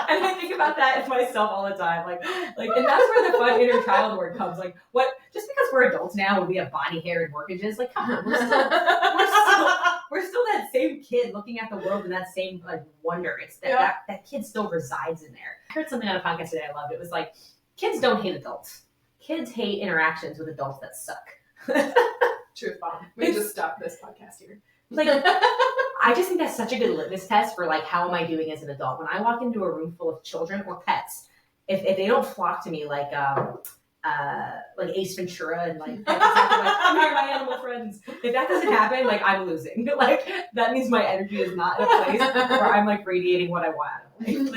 And I think about that in myself all the time. Like, and that's where the fun inner child word comes. Like, what? Just because we're adults now and we have body hair and mortgages, like, come on, we're still that same kid looking at the world with that same like wonder. It's that kid still resides in there. I heard something on a podcast today I loved. It was like, kids don't hate adults. Kids hate interactions with adults that suck. Truth bomb. We just stopped this podcast here. Like, I just think that's such a good litmus test for like, how am I doing as an adult? When I walk into a room full of children or pets, if they don't flock to me like Ace Ventura and like, I'm here, my animal friends. If that doesn't happen, like, I'm losing. Like, that means my energy is not in a place where I'm like radiating what I want out of life.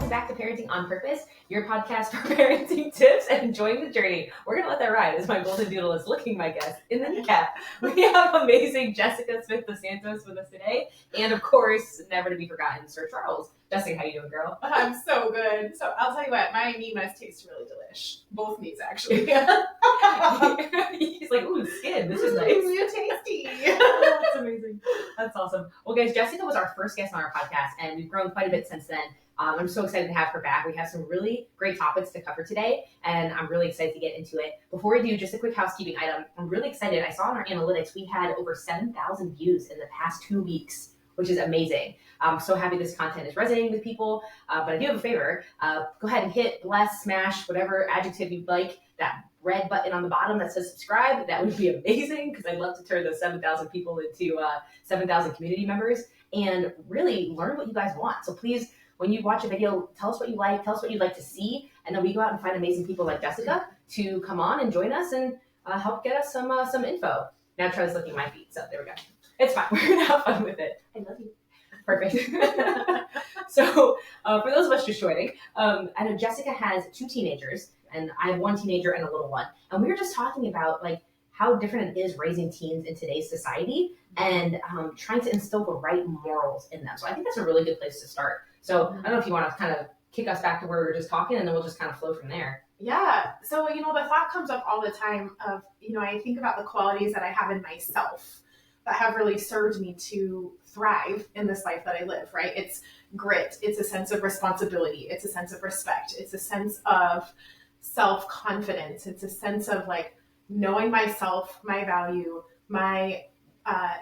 Back to Parenting on Purpose, your podcast for parenting tips and enjoying the journey. We're going to let that ride as my golden doodle is looking my guest in the kneecap. We have amazing Jessica Smith of Santos with us today. And of course, never to be forgotten, Sir Charles. Jessica, how you doing, girl? I'm so good. So I'll tell you what, my knee must taste really delish. Both knees, actually. He's like, ooh, skin. This is nice. You're tasty. Oh, that's amazing. That's awesome. Well, guys, Jessica was our first guest on our podcast, and we've grown quite a bit since then. I'm so excited to have her back. We have some really great topics to cover today, and I'm really excited to get into it. Before we do, just a quick housekeeping item. I'm really excited. I saw in our analytics, we had over 7,000 views in the past 2 weeks, which is amazing. I'm so happy this content is resonating with people, but I do have a favor. Go ahead and hit, bless, smash, whatever adjective you'd like, that red button on the bottom that says subscribe. That would be amazing, because I'd love to turn those 7,000 people into 7,000 community members and really learn what you guys want. So please, when you watch a video, tell us what you like, tell us what you'd like to see, and then we go out and find amazing people like Jessica to come on and join us and help get us some info. Now Charlie's looking at my feet, so there we go. It's fine. We're going to have fun with it. I love you. Perfect. So for those of us just joining, I know Jessica has 2 teenagers, and I have 1 teenager and a little one. And we were just talking about like how different it is raising teens in today's society and trying to instill the right morals in them. So I think that's a really good place to start. So I don't know if you want to kind of kick us back to where we were just talking, and then we'll just kind of flow from there. Yeah. So, the thought comes up all the time of, I think about the qualities that I have in myself that have really served me to thrive in this life that I live, right? It's grit. It's a sense of responsibility. It's a sense of respect. It's a sense of self-confidence. It's a sense of like knowing myself, my value, my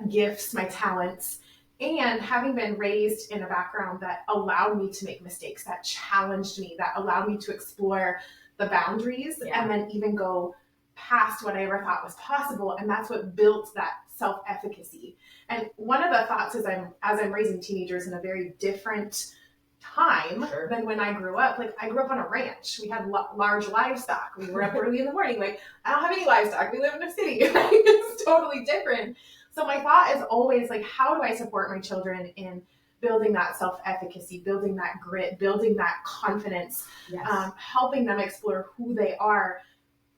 gifts, my talents, and having been raised in a background that allowed me to make mistakes, that challenged me, that allowed me to explore the boundaries and then even go past what I ever thought was possible. And that's what built that self-efficacy. And one of the thoughts is as I'm raising teenagers in a very different time than when I grew up. Like, I grew up on a ranch. We had large livestock. We were up early in the morning. Like, I don't have any livestock. We live in a city. It's totally different. So my thought is always like, how do I support my children in building that self-efficacy, building that grit, building that confidence, helping them explore who they are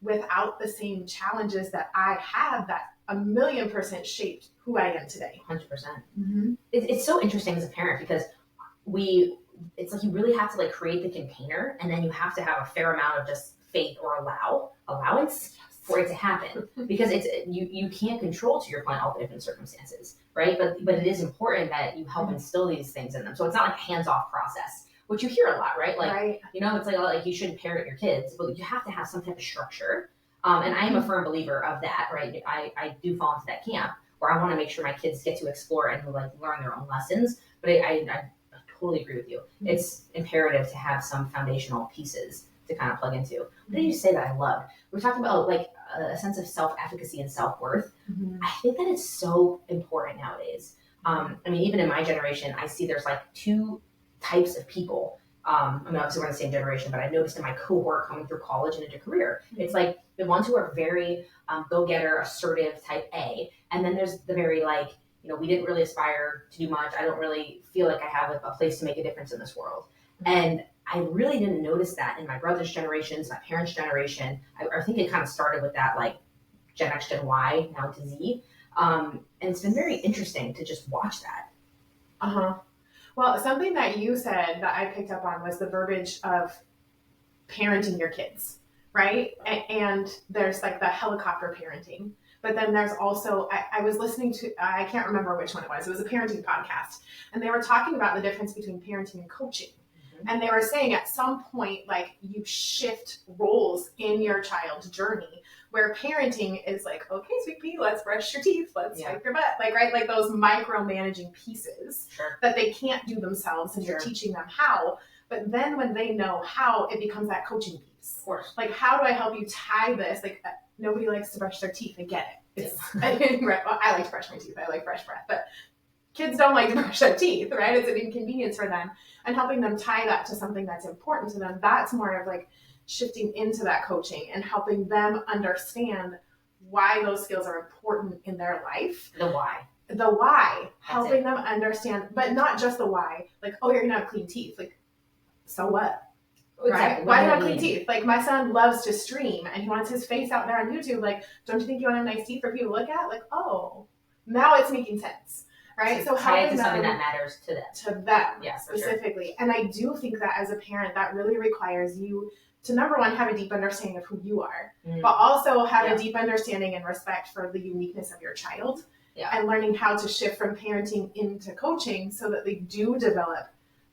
without the same challenges that I had that 1,000,000% shaped who I am today. 100%. Mm-hmm. It's so interesting as a parent, because it's like you really have to like create the container, and then you have to have a fair amount of just faith or allowance for it to happen, because it's you can't control, to your point, all the different circumstances, right? But it is important that you help instill these things in them. So it's not like a hands-off process, which you hear a lot, right? Like, it's like you shouldn't parent your kids, but you have to have some type of structure. And I am a firm believer of that, right? I do fall into that camp where I want to make sure my kids get to explore and like learn their own lessons. But I totally agree with you. Mm-hmm. It's imperative to have some foundational pieces to kind of plug into. What did you say that I loved? We're talking about like a sense of self-efficacy and self-worth. Mm-hmm. I think that it's so important nowadays. Even in my generation, I see there's like 2 types of people. Obviously we're in the same generation, but I noticed in my cohort coming through college and into career, it's like the ones who are very go-getter, assertive type A, and then there's the very like, we didn't really aspire to do much. I don't really feel like I have a place to make a difference in this world. Mm-hmm. And I really didn't notice that in my brother's generations, my parents' generation. I think it kind of started with that like Gen X, Gen Y, now to Z. And it's been very interesting to just watch that. Uh-huh. Well, something that you said that I picked up on was the verbiage of parenting your kids, right? And there's like the helicopter parenting. But then there's also, I was listening to, I can't remember which one it was a parenting podcast. And they were talking about the difference between parenting and coaching. Mm-hmm. And they were saying at some point, like you shift roles in your child's journey, where parenting is like, okay, sweet pea, let's brush your teeth, let's wipe your butt. Like, right? Like those micromanaging pieces that they can't do themselves, and you're teaching them how. But then when they know how, it becomes that coaching piece. Of course. Like, how do I help you tie this? Like, nobody likes to brush their teeth. I get it. Well, I like to brush my teeth. I like fresh breath. But kids don't like to brush their teeth, right? It's an inconvenience for them. And helping them tie that to something that's important to them, that's more of like shifting into that coaching and helping them understand why those skills are important in their life. The why. Helping them understand, but not just the why. Like, oh, you're going to have clean teeth. Like, so what? Right? Why do you have clean teeth? Like, my son loves to stream and he wants his face out there on YouTube. Like, don't you think you want to have nice teeth for people to look at? Like, oh, now it's making sense. Right? So helping them, something that matters to them. To them, specifically. Sure. And I do think that as a parent, that really requires you to, number one, have a deep understanding of who you are, but also have a deep understanding and respect for the uniqueness of your child, and learning how to shift from parenting into coaching so that they do develop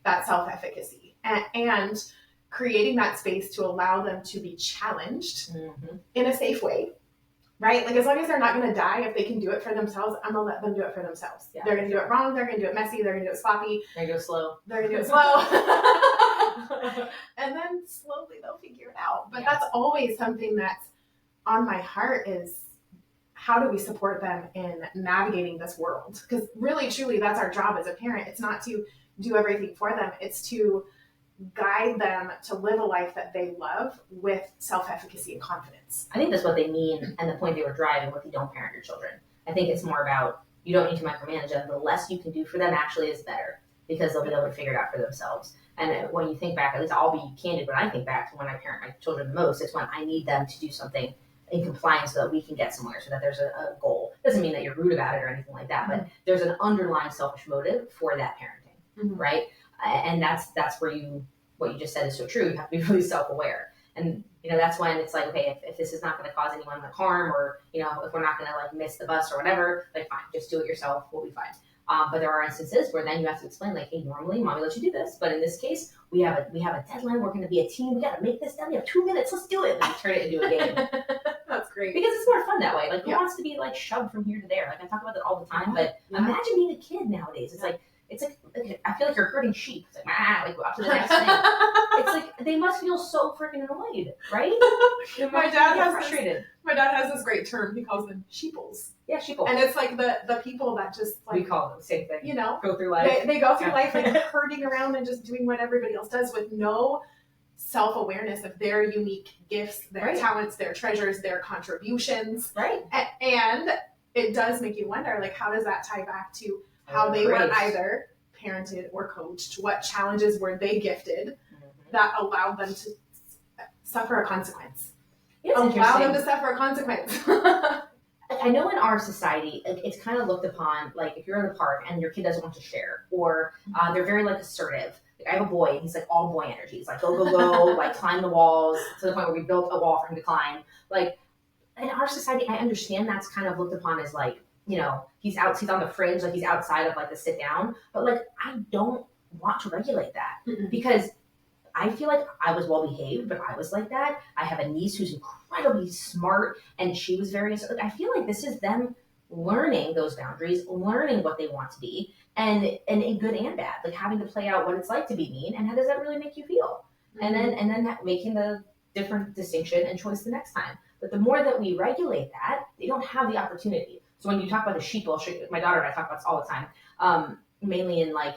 that self-efficacy, and creating that space to allow them to be challenged in a safe way, right? Like, as long as they're not going to die, if they can do it for themselves, I'm going to let them do it for themselves. Yeah. They're going to do it wrong. They're going to do it messy. They're going to do it sloppy. They're going to do it slow. And then slowly they'll figure it out. But that's always something that's on my heart, is how do we support them in navigating this world? Because really, truly, that's our job as a parent. It's not to do everything for them. It's to guide them to live a life that they love with self-efficacy and confidence. I think that's what they mean, and the point they were driving with, you don't parent your children. I think it's more about, you don't need to micromanage them. The less you can do for them actually is better, because they'll be able to figure it out for themselves. And when you think back, at least I'll be candid, when I think back to when I parent my children the most, it's when I need them to do something in compliance so that we can get somewhere, so that there's a goal. Doesn't mean that you're rude about it or anything like that, but there's an underlying selfish motive for that parenting, right? And that's where what you just said is so true. You have to be really self-aware. And, that's when it's like, okay, if this is not going to cause anyone harm, or, if we're not going to like miss the bus or whatever, like, fine, just do it yourself. We'll be fine. But there are instances where then you have to explain, like, hey, normally mommy lets you do this, but in this case, we have a deadline. We're going to be a team. We got to make this done. We have 2 minutes. Let's do it. And you turn it into a game. That's great. Because it's more fun that way. Like, who wants to be like shoved from here to there? Like, I talk about that all the time. But imagine being a kid nowadays. It's like I feel like you're herding sheep. It's like, go up to the next thing. It's like they must feel so freaking annoyed, right? My dad has this great term. He calls them sheeples. Yeah, sheeple. And it's like the people that just, like, we call them the same thing. Go through life. They go through life like herding around and just doing what everybody else does, with no self-awareness of their unique gifts, their talents, their treasures, their contributions. Right. And it does make you wonder, like, how does that tie back to how they were either parented or coached? What challenges were they gifted that allowed them to suffer a consequence? Allow them to suffer a consequence. I know in our society, it's kind of looked upon, like, if you're in the park and your kid doesn't want to share, or they're very, like, assertive. Like, I have a boy, and he's, like, all boy energy. He's like, go, go, go, like, climb the walls, to the point where we built a wall for him to climb. Like, in our society, I understand that's kind of looked upon as, like, he's on the fringe, like, he's outside of, like, the sit down. But, like, I don't want to regulate that, because I feel like I was well behaved, but I was like that. I have a niece who's incredibly smart, and she was very. I feel like this is them learning those boundaries, learning what they want to be, and in good and bad, like having to play out what it's like to be mean, and how does that really make you feel, and then that, making the different distinction and choice the next time. But the more that we regulate that, they don't have the opportunity. So when you talk about the sheeple, my daughter and I talk about this all the time, mainly in like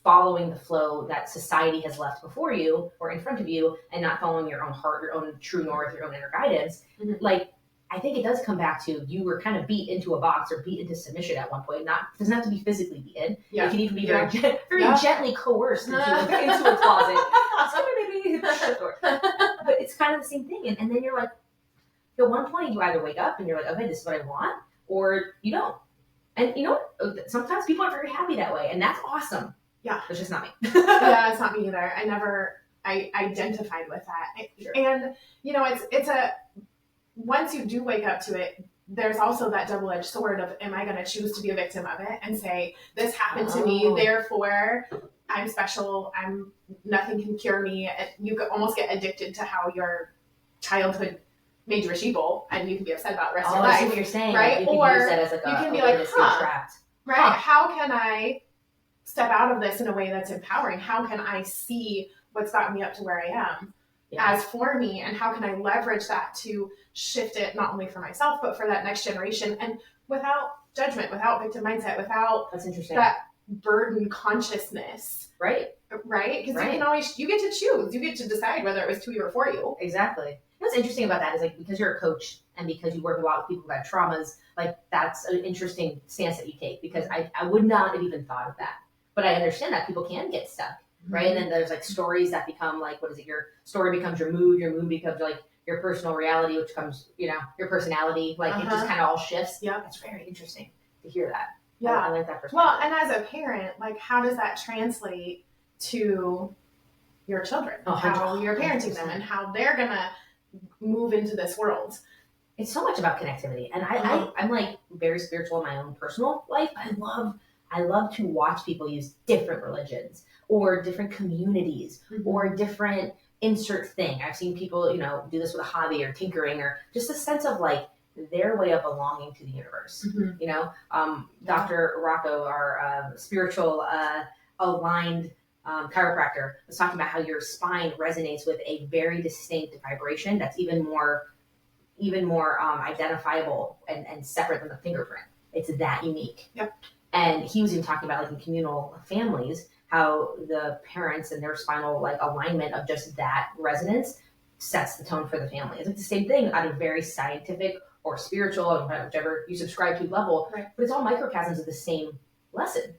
following the flow that society has left before you or in front of you, and not following your own heart, your own true north, your own inner guidance. Like, I think it does come back to, you were kind of beat into a box or beat into submission at one point. Doesn't have to be physically beaten. Yeah. It can even be very gently coerced into a closet. Maybe shut the door. But it's kind of the same thing. And then you're like, at one point you either wake up and you're like, okay, this is what I want, or you don't. And sometimes people are very happy that way, and that's awesome. Yeah. It's just not me. Yeah, it's not me either. I never I identified with that. Sure. And, you know, once you do wake up to it, there's also that double-edged sword of, am I going to choose to be a victim of it and say, this happened to me, therefore I'm special, nothing can cure me. You could almost get addicted to how your childhood made you a sheeple, and you can be upset about the rest of your life. I see what you're saying. Right? Like, or use that as like you can be like, trapped. Right? How can I step out of this in a way that's empowering? How can I see what's gotten me up to where I am as for me, and how can I leverage that to shift it not only for myself but for that next generation, and without judgment, without victim mindset, without that burden consciousness. Right? Because you can always, you get to choose, you get to decide whether it was to you or for you. Exactly. What's interesting about that is, like, because you're a coach and because you work with a lot of people who have traumas, like, that's an interesting stance that you take, because I would not have even thought of that. But I understand that people can get stuck, right? And then there's like stories that become like, what is it? Your story becomes your mood becomes like your personal reality, which becomes, you know, your personality. Like it just kind of all shifts. Yeah. That's very interesting to hear that. Yeah. I like that perspective. Well, and as a parent, like, how does that translate to your children? How you're parenting them and how they're going to move into this world. It's so much about connectivity. And I'm like very spiritual in my own personal life. I love to watch people use different religions or different communities or different insert thing. I've seen people, you know, do this with a hobby or tinkering or just a sense of like their way of belonging to the universe. You know, Dr. Rocco, our spiritual aligned chiropractor, was talking about how your spine resonates with a very distinct vibration that's even more identifiable and separate than the fingerprint. It's that unique. Yep. And he was even talking about, like, in communal families, how the parents and their spinal like alignment of just that resonance sets the tone for the family. It's like the same thing at a very scientific or spiritual, or whichever you subscribe to level, but it's all microcosms of the same lesson.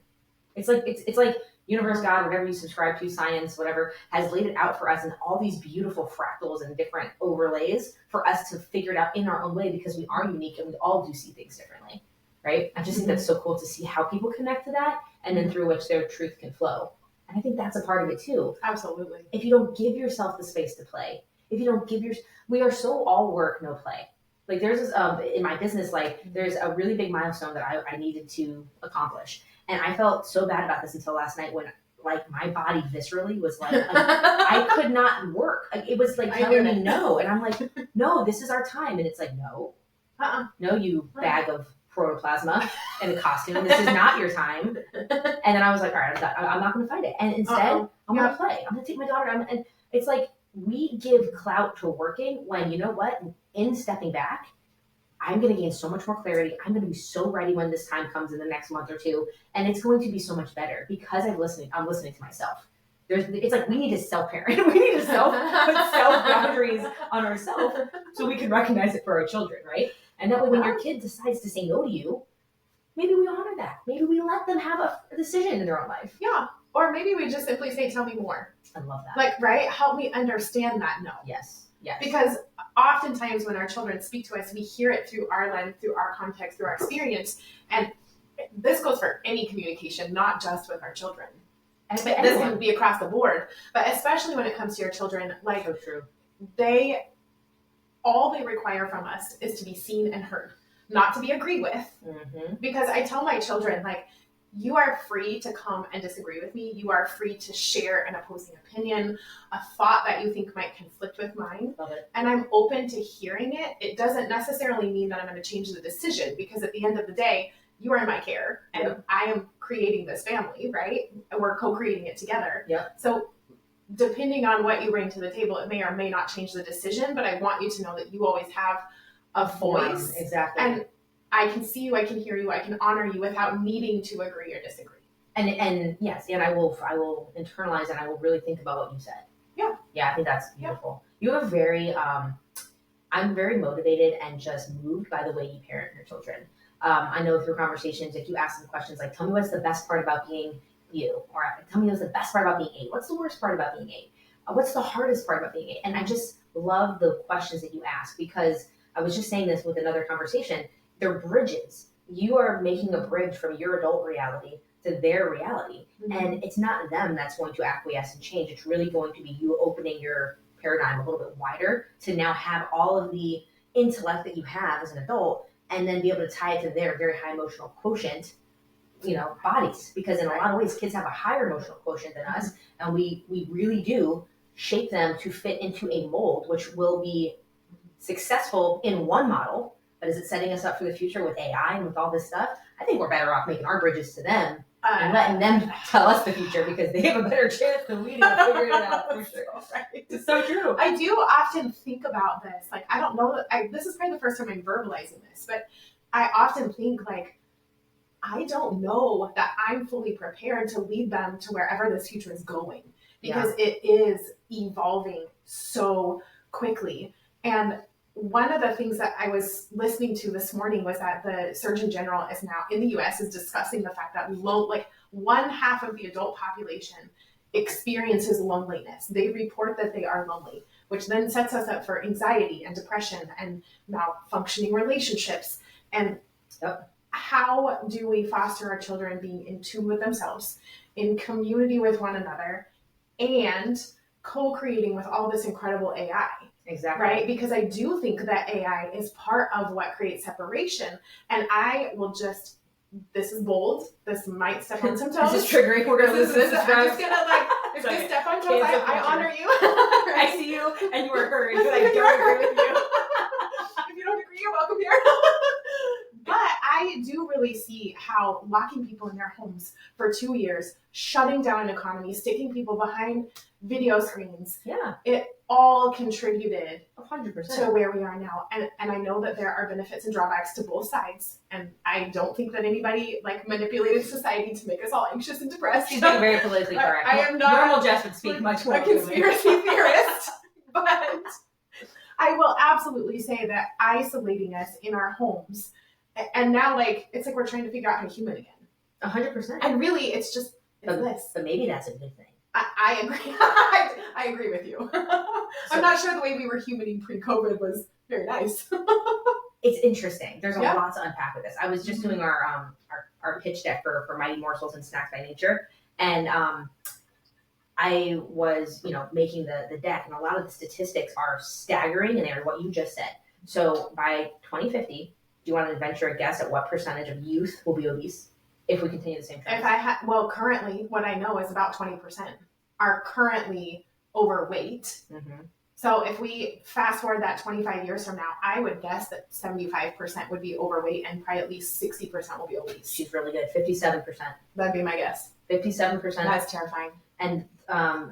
It's like universe, God, whatever you subscribe to, science, whatever, has laid it out for us in all these beautiful fractals and different overlays for us to figure it out in our own way, because we are unique and we all do see things differently. Right? I just think that's so cool to see how people connect to that, and then through which their truth can flow. And I think that's a part of it too. Absolutely. If you don't give yourself the space to play, we are so all work, no play. Like there's this, in my business, like there's a really big milestone that I needed to accomplish. And I felt so bad about this until last night when like my body viscerally was like I could not work. Like, it was like telling me no. And I'm like, no, this is our time. And it's like, no, no, you bag of protoplasma in a costume. This is not your time. And then I was like, all right, I'm not going to fight it. And instead, I'm going to play. I'm going to take my daughter. And it's like we give clout to working when, you know what, in stepping back, I'm going to gain so much more clarity. I'm going to be so ready when this time comes in the next month or two. And it's going to be so much better because I'm listening to myself. It's like we need to self-parent. We need to put self-boundaries on ourselves so we can recognize it for our children, right? And that way when your kid decides to say no to you, maybe we honor that. Maybe we let them have a decision in their own life. Yeah. Or maybe we just simply say, tell me more. I love that. Like, right? Help me understand that no. Yes. Because oftentimes when our children speak to us, we hear it through our lens, through our context, through our experience. And this goes for any communication, not just with our children. And this can be across the board, but especially when it comes to your children, like so true. All they require from us is to be seen and heard, not to be agreed with. Because I tell my children, like, you are free to come and disagree with me. You are free to share an opposing opinion, a thought that you think might conflict with mine. Love it. And I'm open to hearing it. It doesn't necessarily mean that I'm going to change the decision, because at the end of the day, you are in my care and I am creating this family, right? And we're co-creating it together. So depending on what you bring to the table, it may or may not change the decision, but I want you to know that you always have a voice. Exactly. And I can see you, I can hear you, I can honor you without needing to agree or disagree. And yes, and I will internalize and I will really think about what you said. Yeah, I think that's beautiful. You have a very I'm very motivated and just moved by the way you parent your children. I know through conversations, if you ask them questions like, tell me what's the best part about being you, or tell me what's the best part about being 8. What's the worst part about being 8? What's the hardest part about being 8? And I just love the questions that you ask, because I was just saying this with another conversation. They're bridges. You are making a bridge from your adult reality to their reality. Mm-hmm. And it's not them that's going to acquiesce and change. It's really going to be you opening your paradigm a little bit wider to now have all of the intellect that you have as an adult, and then be able to tie it to their very high emotional quotient, bodies. Because in a lot of ways, kids have a higher emotional quotient than us, and we really do shape them to fit into a mold, which will be successful in one model. But is it setting us up for the future with AI and with all this stuff? I think we're better off making our bridges to them and letting them tell us the future, because they have a better chance than we do of figuring it out for sure. Right. It's so true. I do often think about this. Like, I don't know that this is probably the first time I'm verbalizing this, but I often think, like, I don't know that I'm fully prepared to lead them to wherever this future is going, because it is evolving so quickly. And one of the things that I was listening to this morning was that the Surgeon General is now in the US is discussing the fact that one half of the adult population experiences loneliness. They report that they are lonely, which then sets us up for anxiety and depression and malfunctioning relationships. And how do we foster our children being in tune with themselves, in community with one another, and co-creating with all this incredible AI? Exactly. Right? Because I do think that AI is part of what creates separation. And I will just, this is bold. This might step on some toes. This is triggering. We're going to listen to this. I'm just going to if you step on toes, I honor you. Right? I see you and you are heard. But I don't agree with you. If you don't agree, you're welcome here. But I do really see how locking people in their homes for 2 years, shutting down an economy, sticking people behind video screens, it all contributed 100% to where we are now. And I know that there are benefits and drawbacks to both sides. And I don't think that anybody manipulated society to make us all anxious and depressed. She's being very politically correct. I am not normal Jess would speak much more a conspiracy theorist, but I will absolutely say that isolating us in our homes, and now it's like we're trying to figure out how to human again. 100%. And really, it's this. But maybe that's a good thing. I agree. I agree with you. I'm not sure the way we were humaning pre-COVID was very nice. It's interesting. There's a lot to unpack with this. I was just doing our pitch deck for Mighty Morsels and Snacks by Nature, and I was making the deck, and a lot of the statistics are staggering, and they're what you just said. So by 2050, do you want to venture a guess at what percentage of youth will be obese if we continue the same trend? Currently, what I know is about 20% are currently overweight. Mm-hmm. So if we fast forward that 25 years from now, I would guess that 75% would be overweight and probably at least 60% will be obese. She's really good. 57%. That'd be my guess. 57%. That's terrifying. And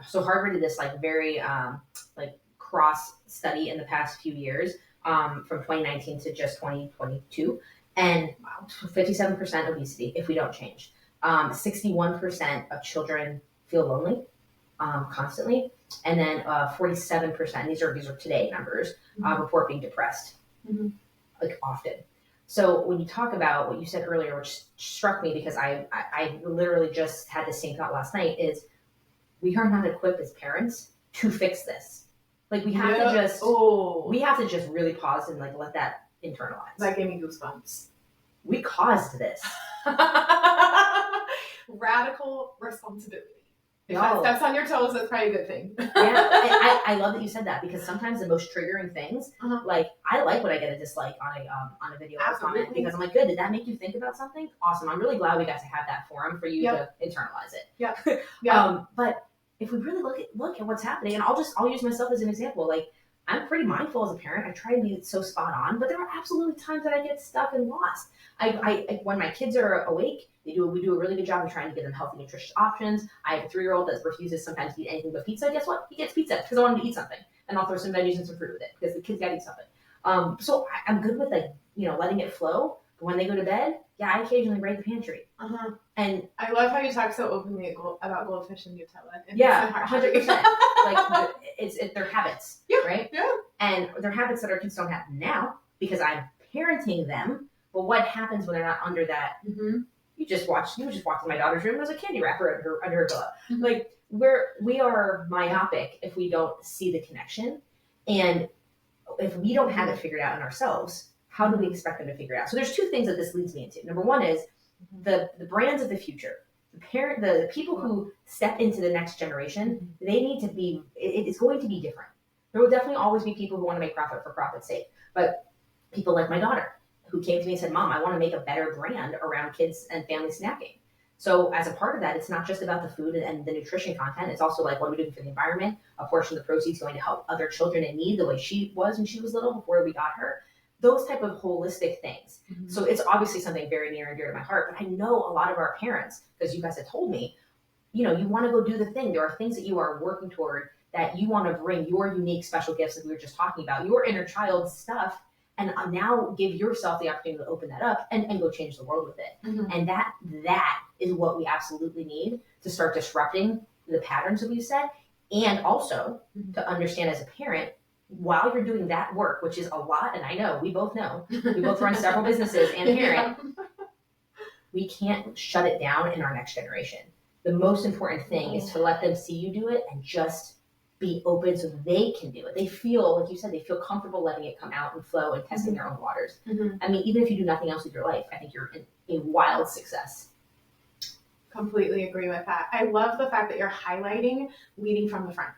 so Harvard did this very cross study in the past few years, from 2019 to just 2022. And 57% obesity if we don't change. 61% of children feel lonely constantly. And then 47%, these are today numbers, report being depressed, often. So when you talk about what you said earlier, which struck me because I literally just had the same thought last night, is we are not equipped as parents to fix this. We have to just really pause and let that internalize. That gave me goosebumps. We caused this. Radical responsibility. If that steps on your toes, that's probably a good thing. I love that you said that, because sometimes the most triggering things, I like when I get a dislike on a video or comment, because I'm like, good, did that make you think about something? Awesome. I'm really glad we got to have that forum for you to internalize it. But if we really look at what's happening, and I'll use myself as an example. I'm pretty mindful as a parent. I try to be so spot on, but there are absolutely times that I get stuck and lost. I when my kids are awake, we do a really good job of trying to give them healthy, nutritious options. I have a 3-year-old that refuses sometimes to eat anything but pizza. Guess what? He gets pizza because I want him to eat something, and I'll throw some veggies and some fruit with it because the kids got to eat something. So I'm good with letting it flow. But when they go to bed, I occasionally raid the pantry. And I love how you talk so openly about goldfish and Nutella. 100%. It's their habits, right? Yeah. And they're habits that our kids don't have now because I'm parenting them. But what happens when they're not under that? You just walked in my daughter's room. There's a candy wrapper under her pillow. We are myopic if we don't see the connection, and if we don't have it figured out in ourselves, how do we expect them to figure it out? So there's 2 things that this leads me into. Number one is the brands of the future. the people who step into the next generation, they need to be, it's going to be different. There will definitely always be people who want to make profit for profit's sake, but people like my daughter who came to me and said, Mom, I want to make a better brand around kids and family snacking. So as a part of that, it's not just about the food and the nutrition content. It's also like, what are we doing for the environment? A portion of the proceeds going to help other children in need the way she was when she was little before we got her. Those type of holistic things. Mm-hmm. So it's obviously something very near and dear to my heart, but I know a lot of our parents, because you guys have told me, you want to go do the thing. There are things that you are working toward that you want to bring your unique special gifts that we were just talking about, your inner child stuff, and now give yourself the opportunity to open that up and go change the world with it. Mm-hmm. And that is what we absolutely need to start disrupting the patterns that we've set, and also to understand as a parent, while you're doing that work, which is a lot, and I know, we both run several businesses and parent, we can't shut it down in our next generation. The most important thing is to let them see you do it and just be open so they can do it. They feel, like you said, they feel comfortable letting it come out and flow and testing their own waters. Mm-hmm. I mean, even if you do nothing else with your life, I think you're in a wild success. Completely agree with that. I love the fact that you're highlighting leading from the front,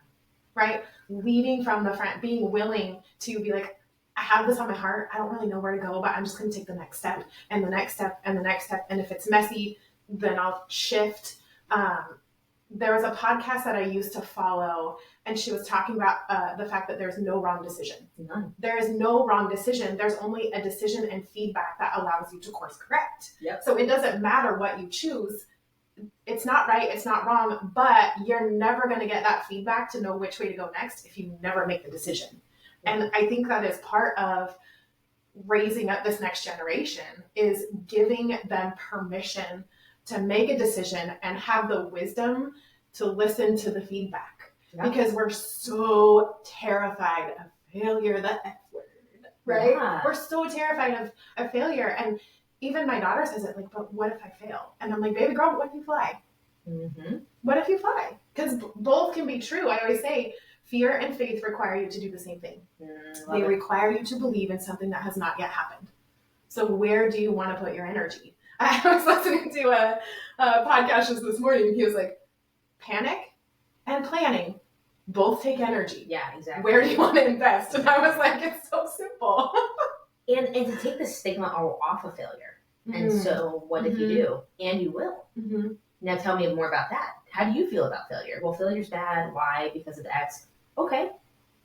right? Leading from the front, being willing to be like, I have this on my heart. I don't really know where to go, but I'm just going to take the next step and the next step and the next step. And if it's messy, then I'll shift. There was a podcast that I used to follow, and she was talking about the fact that there's no wrong decision. None. There is no wrong decision. There's only a decision and feedback that allows you to course correct. Yep. So it doesn't matter what you choose. It's not right, it's not wrong, but you're never going to get that feedback to know which way to go next if you never make the decision. Yep. And I think that is part of raising up this next generation, is giving them permission to make a decision and have the wisdom to listen to the feedback. Yeah. Because we're so terrified of failure, the F word, right? Yeah. We're so terrified of failure. And even my daughter says it, like, but what if I fail? And I'm like, baby girl, what if you fly? Mm-hmm. What if you fly? Because both can be true. I always say fear and faith require you to do the same thing. They require you to believe in something that has not yet happened. So where do you want to put your energy? I was listening to a podcast just this morning, and he was like, panic and planning both take energy. Yeah, exactly. Where do you want to invest? And I was like, it's so simple. and to take the stigma off of failure. Mm-hmm. And so what if you do? And you will. Mm-hmm. Now tell me more about that. How do you feel about failure? Well, failure's bad. Why? Because of X. Okay.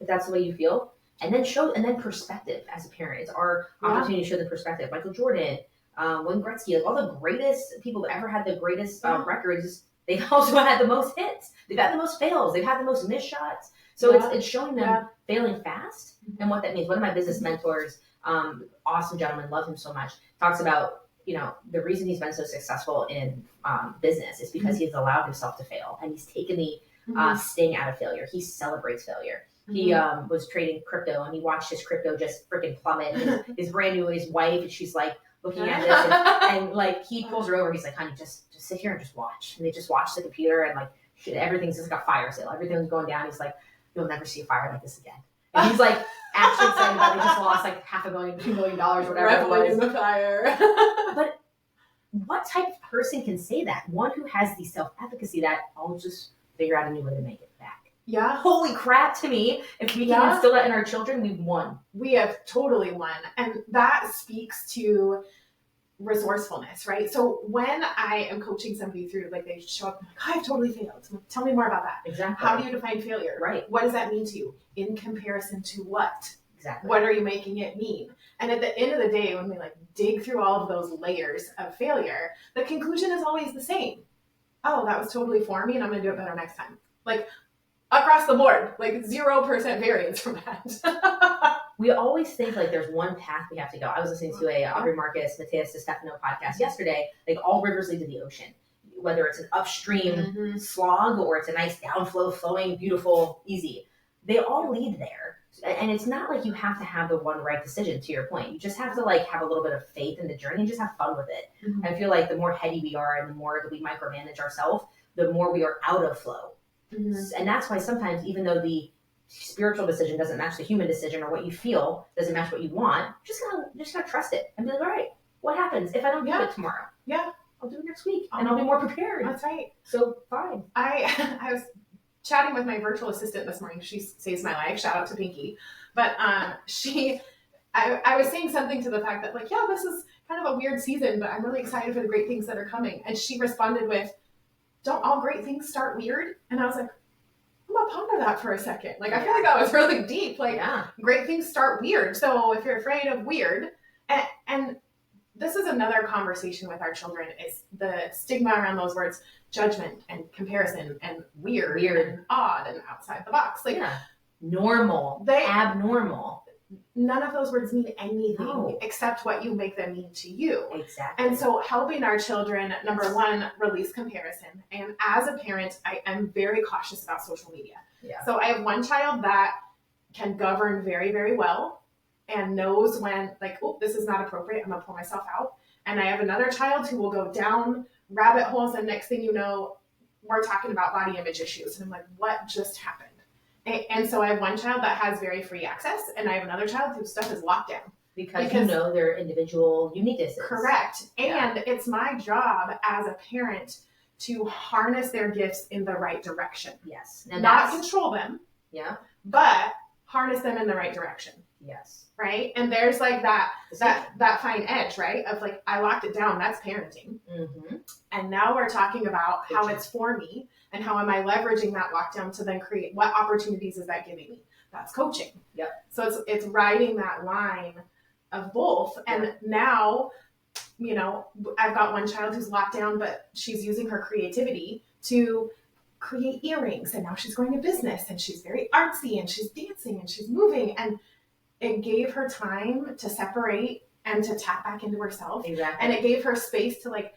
If that's the way you feel. And then perspective as a parent. It's our opportunity to show the perspective. Michael Jordan, Wayne Gretzky, like all the greatest people that ever had the greatest records, they've also had the most hits. They've had the most fails. They've had the most missed shots. So it's showing them failing fast and what that means. One of my business mentors, awesome gentleman, love him so much, talks about, the reason he's been so successful in business is because he's allowed himself to fail. And he's taken the sting out of failure. He celebrates failure. He was trading crypto, and he watched his crypto just freaking plummet. His brand new wife, and she's like, looking at this, and like he pulls her over. He's like, "Honey, just sit here and just watch." And they just watch the computer, and like everything's just like a fire sale. Everything's going down. He's like, "You'll never see a fire like this again." And he's like actually excited about it. They just lost like $500,000, $2 million, whatever. Reveling in the fire. But what type of person can say that? One who has the self-efficacy that I'll just figure out a new way to make it back. Yeah. Holy crap to me. If we can instill that in our children, we've won. We have totally won. And that speaks to resourcefulness, right? So when I am coaching somebody through, like they show up, like, I've totally failed. Tell me more about that. Exactly. How do you define failure? Right. What does that mean to you? In comparison to what? Exactly. What are you making it mean? And at the end of the day, when we like dig through all of those layers of failure, the conclusion is always the same. Oh, that was totally for me, and I'm going to do it better next time. Like across the board, like 0% variance from that. We always think like there's one path we have to go. I was listening to a Aubrey Marcus, Matthias DeStefano podcast yesterday. Like all rivers lead to the ocean, whether it's an upstream slog or it's a nice downflow, flowing, beautiful, easy. They all lead there. And it's not like you have to have the one right decision, to your point. You just have to like have a little bit of faith in the journey and just have fun with it. Mm-hmm. I feel like the more heady we are and the more that we micromanage ourselves, the more we are out of flow. Mm-hmm. And that's why sometimes, even though the spiritual decision doesn't match the human decision, or what you feel doesn't match what you want, just gotta trust it and be like, all right, what happens if I don't do it tomorrow? Yeah. I'll do it next week, and I'll be more prepared. That's right. So fine. I was chatting with my virtual assistant this morning. She saves my life. Shout out to Pinky. But I was saying something to the fact that like, yeah, this is kind of a weird season, but I'm really excited for the great things that are coming. And she responded with, "Don't all great things start weird?" And I was like, I'm gonna ponder that for a second. Like, I feel like that was really deep. Like, great things start weird. So if you're afraid of weird, and this is another conversation with our children, is the stigma around those words, judgment and comparison and weird and odd and outside the box. Like, normal, abnormal. None of those words mean anything except what you make them mean to you. Exactly. And so helping our children, number one, release comparison. And as a parent, I am very cautious about social media. Yeah. So I have one child that can govern very, very well and knows when, like, oh, this is not appropriate. I'm going to pull myself out. And I have another child who will go down rabbit holes. And next thing you know, we're talking about body image issues. And I'm like, what just happened? And so I have one child that has very free access, and I have another child whose stuff is locked down. Because you know their individual uniquenesses. Correct. And it's my job as a parent to harness their gifts in the right direction. Yes. And not control them. Yeah. But harness them in the right direction. Yes. Right? And there's like that fine edge, right? Of like, I locked it down. That's parenting. Mm-hmm. And now we're talking about how it's for me and how am I leveraging that lockdown to then create, what opportunities is that giving me? That's coaching. Yep. So it's riding that line of both. And now, you know, I've got one child who's locked down, but she's using her creativity to create earrings. And now she's going to business and she's very artsy and she's dancing and she's moving. And it gave her time to separate and to tap back into herself. Exactly. And it gave her space to like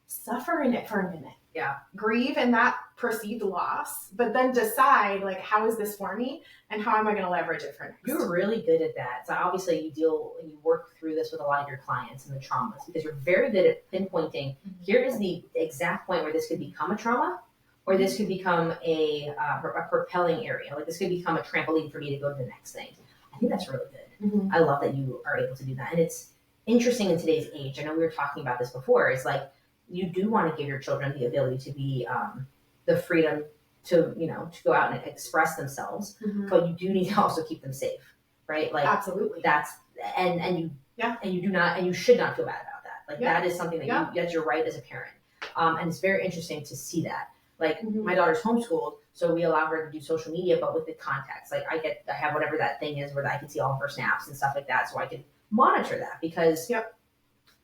suffer in it for a minute. Yeah. Grieve in that perceived loss, but then decide like, how is this for me and how am I going to leverage it for next? You're really good at that. So obviously you work through this with a lot of your clients and the traumas because you're very good at pinpointing, here is the exact point where this could become a trauma or this could become a propelling area. Like this could become a trampoline for me to go to the next thing. I think that's really good. Mm-hmm. I love that you are able to do that. And it's interesting in today's age. I know we were talking about this before. It's like, you do want to give your children the ability to be the freedom to go out and express themselves, but you do need to also keep them safe, right? Like absolutely, that's and you do not and you should not feel bad about that. Like that is something that that's your right as a parent, and it's very interesting to see that. Like my daughter's homeschooled, so we allow her to do social media, but with the context. Like I have whatever that thing is where I can see all of her snaps and stuff like that, so I can monitor that because.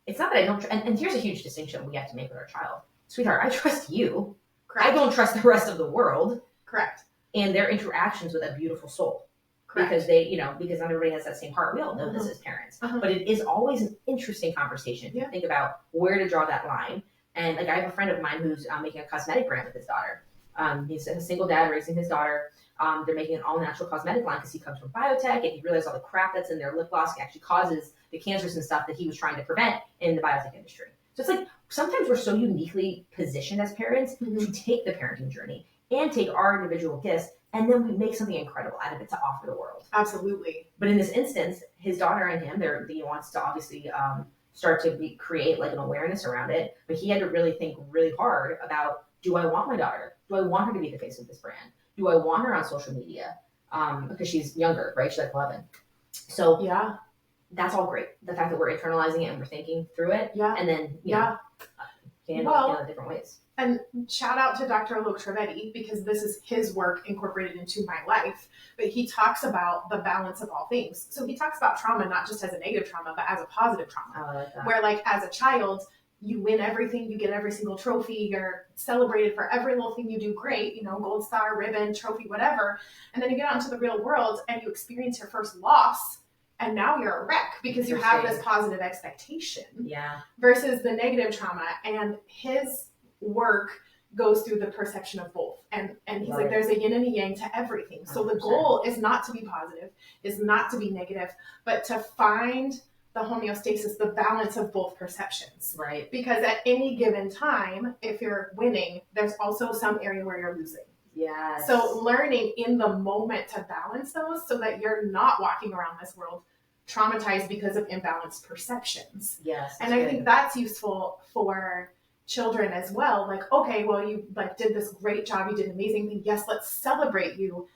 It's not that I don't, and here's a huge distinction we have to make with our child. Sweetheart, I trust you. Correct. I don't trust the rest of the world. Correct. And their interactions with a beautiful soul. Correct. Because because not everybody has that same heart. We all know this as parents. But it is always an interesting conversation to think about where to draw that line. And like I have a friend of mine who's making a cosmetic brand with his daughter. He's a single dad raising his daughter. They're making an all-natural cosmetic line because he comes from biotech and he realized all the crap that's in their lip gloss actually causes the cancers and stuff that he was trying to prevent in the biotech industry. So it's like sometimes we're so uniquely positioned as parents to take the parenting journey and take our individual gifts and then we make something incredible out of it to offer the world. Absolutely. But in this instance, his daughter and him, he wants to obviously start to create like an awareness around it. But he had to really think really hard about, do I want my daughter? Do I want her to be the face of this brand? Do I want her on social media? Because she's younger, right? She's like 11. So that's all great. The fact that we're internalizing it and we're thinking through it. Yeah. And then, can handle it different ways. And shout out to Dr. Alok Trivedi because this is his work incorporated into my life. But he talks about the balance of all things. So he talks about trauma, not just as a negative trauma, but as a positive trauma. Like that. Where like as a child, you win everything, you get every single trophy, you're celebrated for every little thing you do great, gold star, ribbon, trophy, whatever. And then you get out into the real world and you experience your first loss. And now you're a wreck because you have this positive expectation versus the negative trauma. And his work goes through the perception of both. And he's like, there's a yin and a yang to everything. So 100%. The goal is not to be positive, is not to be negative, but to find the homeostasis, the balance of both perceptions. Right. Because at any given time, if you're winning, there's also some area where you're losing. Yes. So learning in the moment to balance those so that you're not walking around this world traumatized because of imbalanced perceptions. Yes. And I think that's useful for children as well. Like, okay, well, you like did this great job. You did an amazing thing. Yes, let's celebrate you.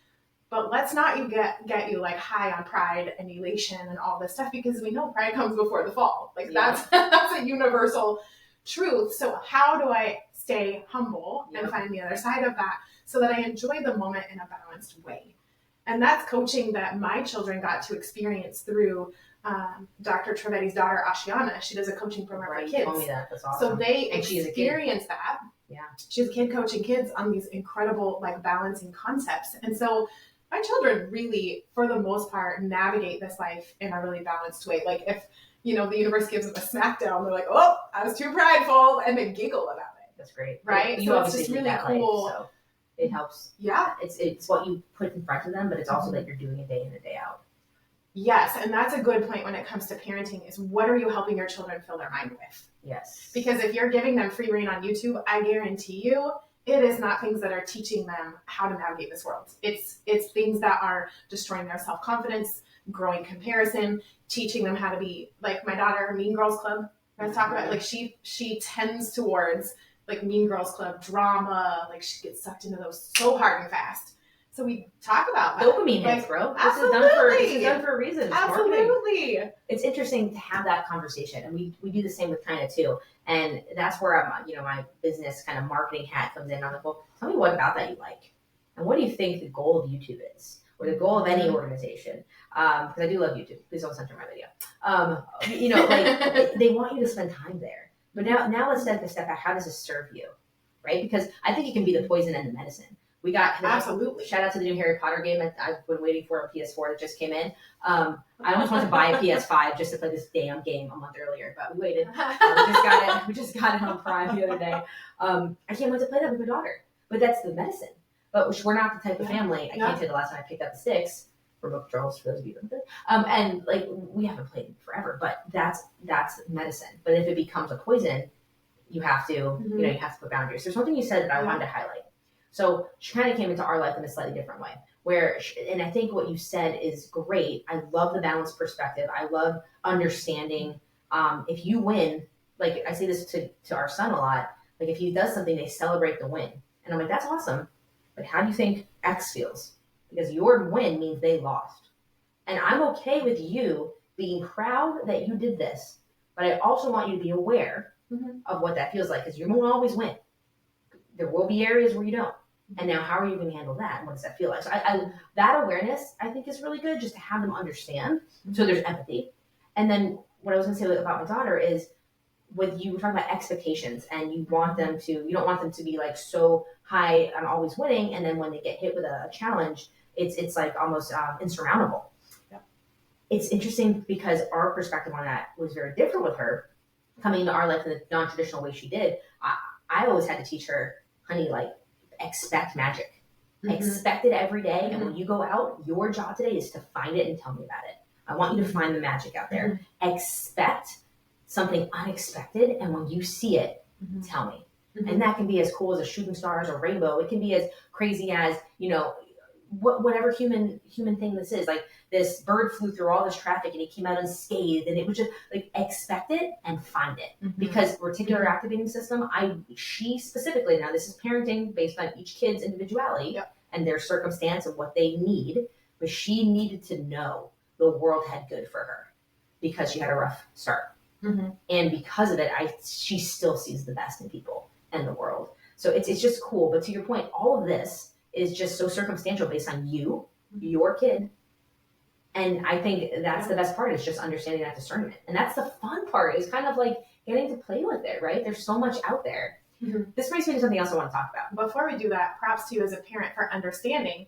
But let's not get you like high on pride and elation and all this stuff, because we know pride comes before the fall. Like that's a universal truth. So how do I stay humble and find the other side of that so that I enjoy the moment in a balanced way? And that's coaching that my children got to experience through Dr. Trivedi's daughter, Ashiana. She does a coaching program for kids. You told me that. That's awesome. So they experience that. Yeah. She's a kid coaching kids on these incredible like balancing concepts. And so my children really, for the most part, navigate this life in a really balanced way. Like if, you know, the universe gives them a smackdown, they're like, oh, I was too prideful, and they giggle about it. That's great. Right? You so obviously it's just really that cool. Life, so it helps. Yeah. It's what you put in front of them, but it's also that you're doing it day in and day out. Yes, and that's a good point when it comes to parenting, is what are you helping your children fill their mind with? Yes. Because if you're giving them free reign on YouTube, I guarantee you it is not things that are teaching them how to navigate this world. It's things that are destroying their self-confidence, growing comparison, teaching them how to be like my daughter, Mean Girls Club. Let's talk about like she tends towards like Mean Girls Club drama, like she gets sucked into those so hard and fast. So we talk about that. Dopamine hits, bro. This is done for a reason. It's absolutely. Marketing. It's interesting to have that conversation, and we do the same with China too. And that's where my business kind of marketing hat comes in. I'm like, well, tell me what about that you like, and what do you think the goal of YouTube is, or the goal of any organization? Because I do love YouTube. Please don't censor my video. Like they want you to spend time there. But now let's take a step back. How does this serve you, right? Because I think it can be the poison and the medicine. We got absolutely. Shout out to the new Harry Potter game. I've been waiting for a PS4 that just came in. I almost wanted to buy a PS5 just to play this damn game a month earlier, but we waited. We just got it on Prime the other day. I can't wait to play that with my daughter. But that's the medicine. But we're not the type of family. I can't say the last time I picked up the sticks for book trolls, for those of you who don't. And like we haven't played in forever, but that's medicine. But if it becomes a poison, you have to you have to put boundaries. There's something you said that I wanted to highlight. So she kind of came into our life in a slightly different way, and I think what you said is great. I love the balanced perspective. I love understanding. If you win, like I say this to our son a lot, like if he does something, they celebrate the win. And I'm like, that's awesome. But how do you think X feels? Because your win means they lost. And I'm okay with you being proud that you did this, but I also want you to be aware of what that feels like, because you won't always win. There will be areas where you don't. And now how are you going to handle that? And what does that feel like? So that awareness, I think, is really good, just to have them understand. So there's empathy. And then what I was going to say about my daughter is, with you, we're talking about expectations, and you don't want them to be like so high on always winning. And then when they get hit with a challenge, it's like almost insurmountable. Yeah. It's interesting because our perspective on that was very different with her coming into our life in the non-traditional way she did. I always had to teach her, honey, like, expect magic. Expect it every day. And when you go out, your job today is to find it and tell me about it. I want you to find the magic out there. Expect something unexpected. And when you see it, tell me. And that can be as cool as a shooting star, as a rainbow. It can be as crazy as, whatever human thing this is. Like this bird flew through all this traffic and he came out unscathed, and it was just like, expect it and find it. Because reticular activating system, she specifically, now this is parenting based on each kid's individuality and their circumstance and what they need, but she needed to know the world had good for her because she had a rough start. And because of it, she still sees the best in people and the world. So it's just cool. But to your point, all of this is just so circumstantial based on you, your kid. And I think that's the best part, is just understanding that discernment. And that's the fun part, is kind of like getting to play with it, right? There's so much out there. This brings me to something else I want to talk about. Before we do that, props to you as a parent for understanding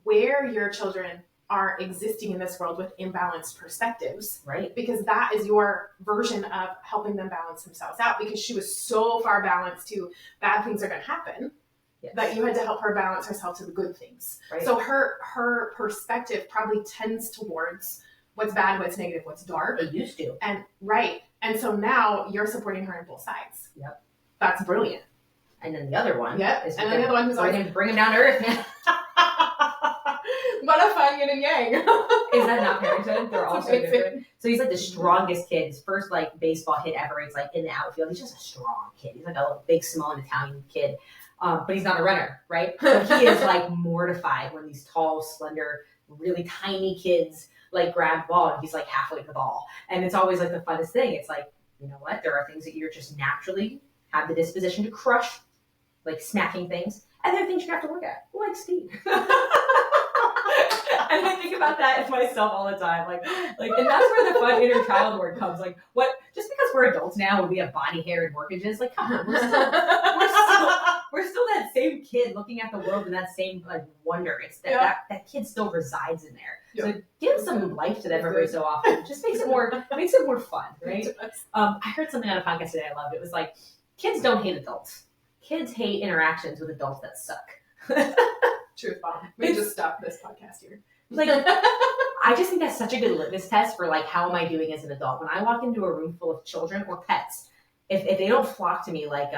where your children are existing in this world with imbalanced perspectives. Right. Because that is your version of helping them balance themselves out, because she was so far balanced to bad things are going to happen. Yes. That you had to help her balance herself to the good things. Right. So her perspective probably tends towards what's bad, what's negative, what's dark. It used to. And so now you're supporting her on both sides. Yep. That's brilliant. And then the other one is and then the other one who's bring him down to earth. What a fun yin and yang. Is that not parenthood? They're all so different. So he's like the strongest kid. His first like baseball hit ever. He's like in the outfield. He's just a strong kid. He's like a big Samoan Italian kid. But he's not a runner, right? So he is like mortified when these tall, slender, really tiny kids like grab the ball and he's like halfway to the ball. And it's always like the funnest thing. It's like, you know what? There are things that you're just naturally have the disposition to crush, like smacking things. And there are things you have to work at, like speed. And I think about that as myself all the time. Like, and that's where the fun inner child work comes. Like, what? Just because we're adults now and we have body hair and workages, like, come on, we're still that same kid looking at the world in that same like wonder. It's that kid still resides in there. So give some life to them every so often. It just makes it more fun, right? I heard something on a podcast today. I loved it. It was like, kids don't hate adults. Kids hate interactions with adults that suck. Truth bomb. We just stopped this podcast here. Like, I just think that's such a good litmus test for like, how am I doing as an adult? When I walk into a room full of children or pets, if they don't flock to me like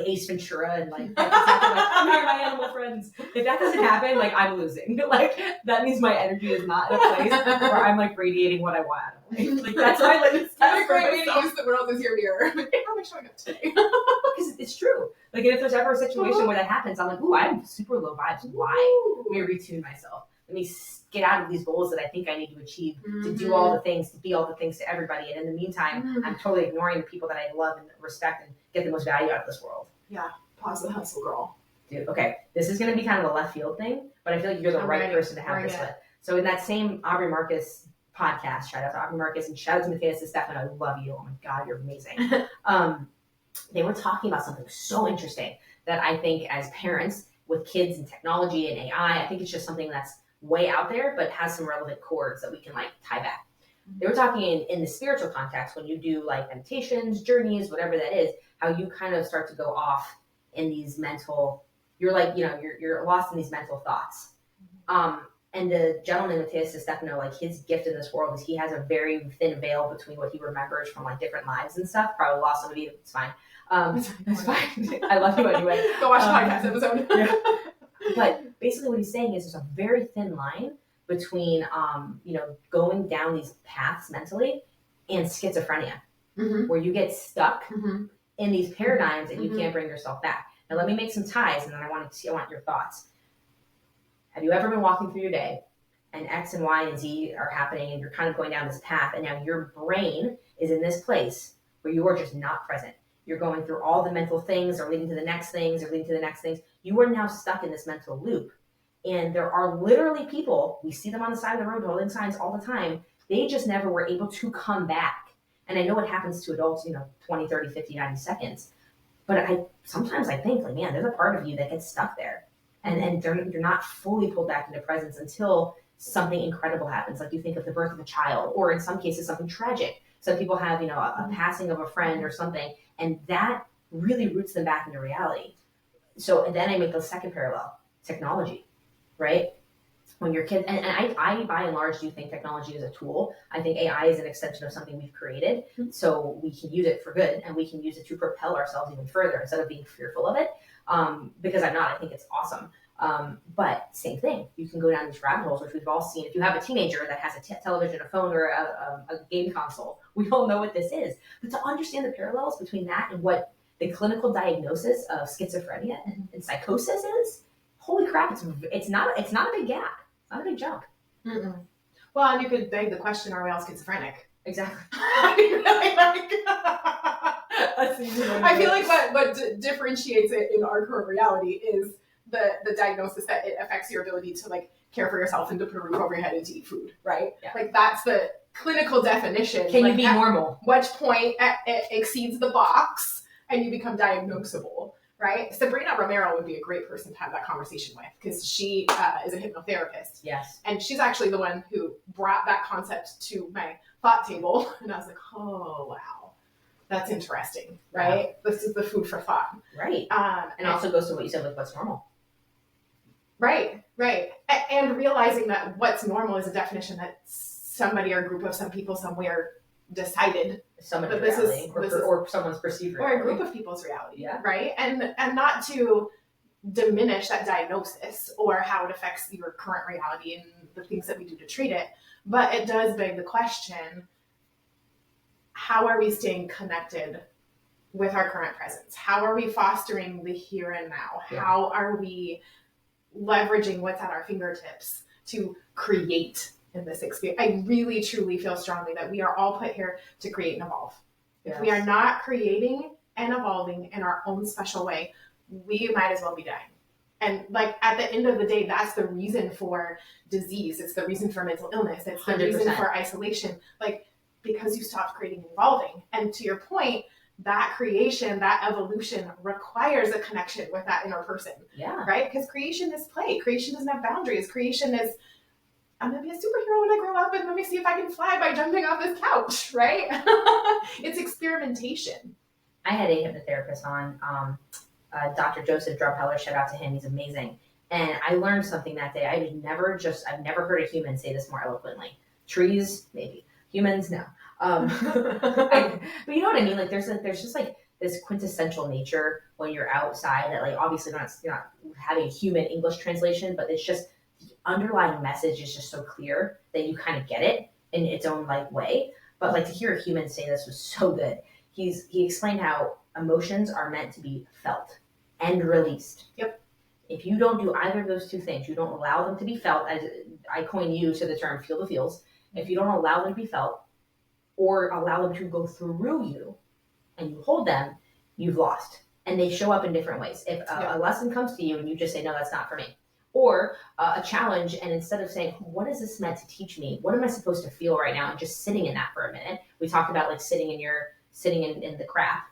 Ace Ventura and like come here, my animal friends. If that doesn't happen, like I'm losing. Like that means my energy is not in a place where I'm like radiating what I want out of life. Like that's my litmus test. That's a great way to use the world as your mirror. How am I showing up today? Because it's true. Like, and if there's ever a situation where that happens, I'm like, ooh, I'm super low vibes. Why? Let me retune myself. Let me get out of these goals that I think I need to achieve to do all the things, to be all the things to everybody. And in the meantime, I'm totally ignoring the people that I love and respect and get the most value out of this world. Yeah. Pause the hustle, girl. Dude, okay. This is going to be kind of a left field thing, but I feel like you're the right person to have this with. So in that same Aubrey Marcus podcast, shout out to Aubrey Marcus and shout out to Matthias and Stefano. I love you. Oh my God, you're amazing. They were talking about something so interesting that I think as parents with kids and technology and AI, I think it's just something that's way out there, but has some relevant chords that we can like tie back. They were talking in the spiritual context, when you do like meditations, journeys, whatever that is, how you kind of start to go off in these mental, you're like, you're lost in these mental thoughts. And the gentleman, Matthias Stefano, like his gift in this world is he has a very thin veil between what he remembers from like different lives and stuff. Probably lost some of you. It's fine. It's fine. I love you anyway. Go watch the podcast episode. Yeah. But basically what he's saying is there's a very thin line between, going down these paths mentally and schizophrenia, where you get stuck in these paradigms and you can't bring yourself back. Now let me make some ties and then I want your thoughts. Have you ever been walking through your day and X and Y and Z are happening and you're kind of going down this path and now your brain is in this place where you are just not present. You're going through all the mental things or leading to the next things or leading to the next things. You are now stuck in this mental loop. And there are literally people, we see them on the side of the road holding signs all the time. They just never were able to come back. And I know it happens to adults, 20, 30, 50, 90 seconds. But sometimes I think, like, man, there's a part of you that gets stuck there. And you're not fully pulled back into presence until something incredible happens. Like you think of the birth of a child, or in some cases, something tragic. Some people have, a passing of a friend or something, and that really roots them back into reality. So and then I make the second parallel, technology, right? When your kids, and I by and large do think technology is a tool. I think AI is an extension of something we've created, so we can use it for good, and we can use it to propel ourselves even further instead of being fearful of it. Because I'm not, I think it's awesome. But same thing, you can go down these rabbit holes, which we've all seen. If you have a teenager that has a television, a phone, or a game console, we all know what this is. But to understand the parallels between that and what the clinical diagnosis of schizophrenia and psychosis is, holy crap, it's not a big gap. It's not a big jump. Mm-mm. Well, and you could beg the question, are we all schizophrenic? Exactly. I feel like what differentiates it in our current reality is the diagnosis that it affects your ability to like care for yourself and to put a roof over your head and to eat food, right? Yeah. Like that's the clinical definition. Can you be normal? Which point it exceeds the box and you become diagnosable, right? Sabrina Romero would be a great person to have that conversation with because she is a hypnotherapist. Yes. And she's actually the one who brought that concept to my thought table. And I was like, oh, wow. That's interesting, right? Yeah. This is the food for thought. Right. And also goes to what you said with what's normal. Right. And realizing that what's normal is a definition that somebody or a group of some people somewhere decided Someone's that this reality, is or someone's perceived or reality. a group of people's reality, Yeah. right? And not to diminish that diagnosis or how it affects your current reality and the things that we do to treat it, but it does beg the question: how are we staying connected with our current presence? How are we fostering the here and now? Yeah. How are we leveraging what's at our fingertips to create in this experience? I really truly feel strongly that we are all put here to create and evolve. Yes. If we are not creating and evolving in our own special way, we might as well be dying. And like at the end of the day, that's the reason for disease. It's the reason for mental illness. It's the 100%. reason for isolation. Like, because you stopped creating and evolving. And to your point, that creation, that evolution requires a connection with that inner person. Yeah. Right? Because creation is play. Creation doesn't have boundaries. Creation is, I'm going to be a superhero when I grow up, and let me see if I can fly by jumping off this couch, right? It's experimentation. I had a hypnotherapist on, Dr. Joseph Drumheller, shout out to him, he's amazing. And I learned something that day. I've never heard a human say this more eloquently. Trees, maybe. Humans, no. But you know what I mean? Like there's just like this quintessential nature when you're outside that, like, obviously you're not having a human English translation, but it's just the underlying message is just so clear that you kind of get it in its own like way. But like to hear a human say this was so good. He explained how emotions are meant to be felt and released. Yep. If you don't do either of those two things, you don't allow them to be felt, as I coin you to the term feel the feels. If you don't allow them to be felt or allow them to go through you and you hold them, you've lost. And they show up in different ways. If a lesson comes to you and you just say, no, that's not for me. Or a challenge, and instead of saying, what is this meant to teach me? What am I supposed to feel right now? And just sitting in that for a minute. We talked about like sitting in the crap.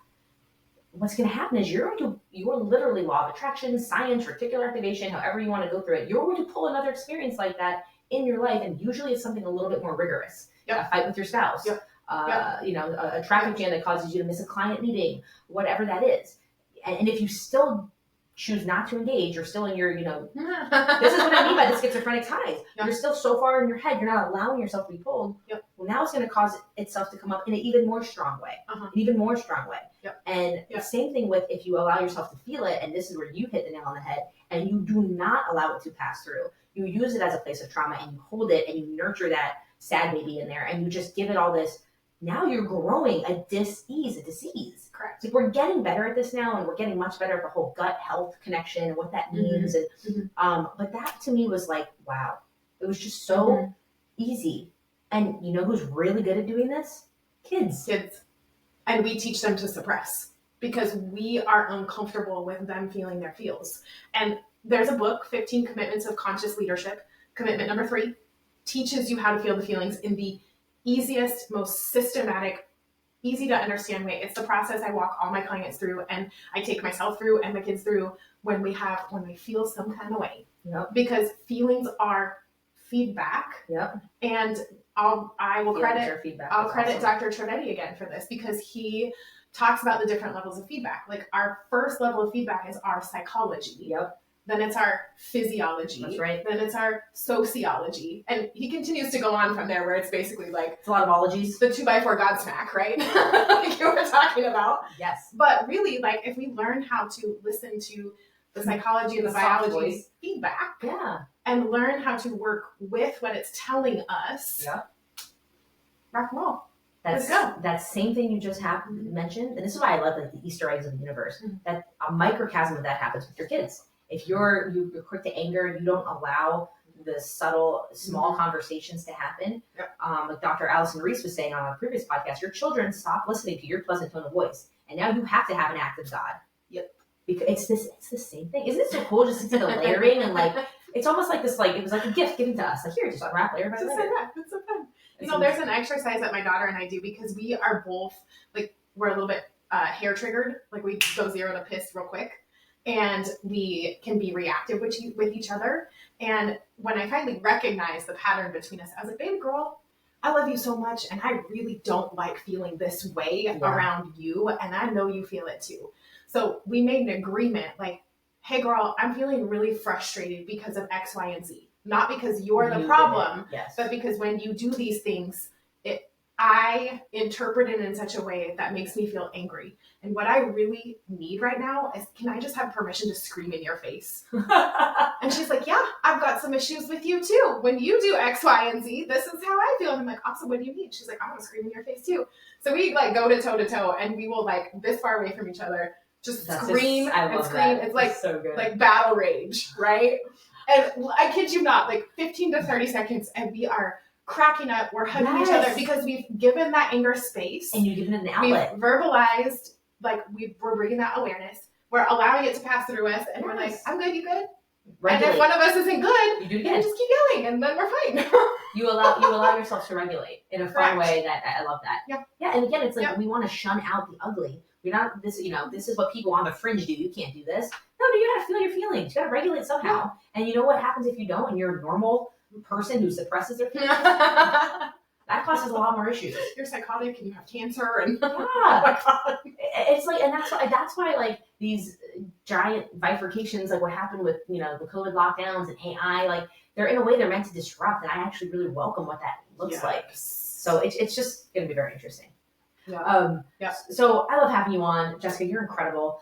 What's going to happen is you're literally law of attraction, science, reticular activation, however you want to go through it. You're going to pull another experience like that in your life, and usually it's something a little bit more rigorous. Yep. A fight with your spouse, yep. A traffic jam that causes you to miss a client meeting, whatever that is. And if you still choose not to engage, you're still in your, this is what I mean by the schizophrenic ties. Yep. You're still so far in your head, you're not allowing yourself to be pulled. Yep. Well, now it's going to cause itself to come up in an even more strong way. Uh-huh. An even more strong way. Yep. And the same thing with if you allow yourself to feel it, and this is where you hit the nail on the head, and you do not allow it to pass through. You use it as a place of trauma, and you hold it, and you nurture that sad baby in there, and you just give it all this. Now you're growing a disease. Correct. Like we're getting better at this now, and we're getting much better at the whole gut health connection and what that means. Mm-hmm. And but that to me was like, wow, it was just so easy. And you know who's really good at doing this? Kids. And we teach them to suppress because we are uncomfortable with them feeling their feels. And there's a book, 15 Commitments of Conscious Leadership. Commitment number 3 teaches you how to feel the feelings in the easiest, most systematic, easy to understand way. It's the process I walk all my clients through, and I take myself through and my kids through when we feel some kind of way. Yep. Because feelings are feedback. Yep. And I'll credit awesome. Dr. Trivedi again for this, because he talks about the different levels of feedback. Like our first level of feedback is our psychology. Yep. Then it's our physiology. That's right. Then it's our sociology. And he continues to go on from there, where it's basically like it's a lot of ologies. The 2x4 Godsmack, right? Like you were talking about. Yes. But really, like if we learn how to listen to the psychology and the biology feedback, and learn how to work with what it's telling us, rock and roll. Let's go. That same thing you just mentioned, and this is why I love like the Easter eggs of the universe. That a microcosm of that happens with your kids. If you're quick to anger, you don't allow the subtle, small conversations to happen. Like Dr. Allison Reese was saying on a previous podcast, your children stop listening to your pleasant tone of voice, and now you have to have an act of God. Yep. Because it's the same thing. Isn't it so cool just to see the layering and like it's almost like this, like it was like a gift given to us. Like here, just unwrap layer by layer. It's so fun. There's an exercise that my daughter and I do because we are both like we're a little bit hair triggered. Like we go 0 to piss real quick. And we can be reactive with each other. And when I finally recognized the pattern between us, I was like, baby girl, I love you so much. And I really don't like feeling this way around you. And I know you feel it too. So we made an agreement like, hey girl, I'm feeling really frustrated because of X, Y, and Z. Not because you're the problem, but because when you do these things, I interpret it in such a way that makes me feel angry. And what I really need right now is, can I just have permission to scream in your face? And she's like, yeah, I've got some issues with you too. When you do X, Y, and Z, this is how I feel. And I'm like, awesome, what do you need? She's like, I want to scream in your face too. So we like go to toe, and we will like this far away from each other, just scream and scream. It's like so good. Like battle rage, right? And I kid you not, like 15 to 30 seconds, and we are cracking up, we're hugging each other because we've given that anger space. And you've given it an outlet. We've verbalized, like we're bringing that awareness. We're allowing it to pass through us, and we're like, I'm good, you good? Regulate. And if one of us isn't good, you do it again. You just keep yelling, and then we're fine. you allow yourself to regulate in a fun way. That I love that. Yeah. And again, it's like we want to shun out the ugly. We're not this. This is what people on the fringe do. You can't do this. No, you gotta feel your feelings. You gotta regulate somehow. And you know what happens if you don't? And you're a normal person who suppresses their feelings. That causes a lot more issues. You're psychotic and you have cancer, and oh my God. It's like, and that's why like these giant bifurcations, like what happened with the COVID lockdowns and AI, like they're in a way they're meant to disrupt, and I actually really welcome what that looks like. So it's just going to be very interesting. So I love having you on, Jessica. You're incredible.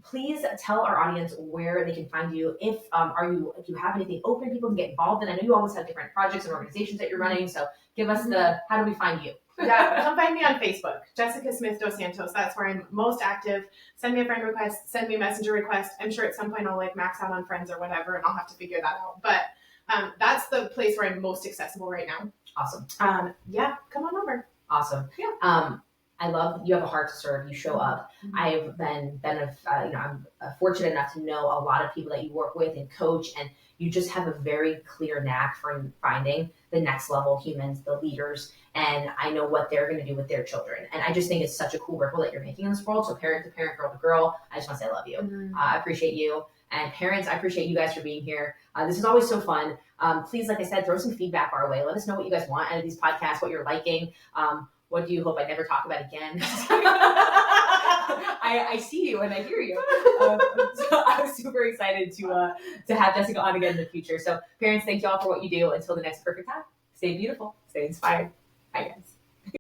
Please tell our audience where they can find you. If you have anything open people can get involved in. I know you always have different projects and organizations that you're running. So give us how do we find you? Come find me on Facebook, Jessica Smith dos Santos. That's where I'm most active. Send me a friend request, send me a messenger request. I'm sure at some point I'll like max out on friends or whatever, and I'll have to figure that out. But that's the place where I'm most accessible right now. Awesome. Come on over. Awesome. Yeah. I love you have a heart to serve. You show up. I've been I'm fortunate enough to know a lot of people that you work with and coach, and you just have a very clear knack for finding the next level humans, the leaders, and I know what they're going to do with their children. And I just think it's such a cool ripple that you're making in this world. So parent to parent, girl to girl, I just want to say I love you. I appreciate you. And parents, I appreciate you guys for being here. This is always so fun. Please, like I said, throw some feedback our way. Let us know what you guys want out of these podcasts, what you're liking. What do you hope I never talk about again? I see you and I hear you. So I'm super excited to have Jessica on again in the future. So parents, thank you all for what you do. Until the next perfect time, stay beautiful, stay inspired. Bye guys.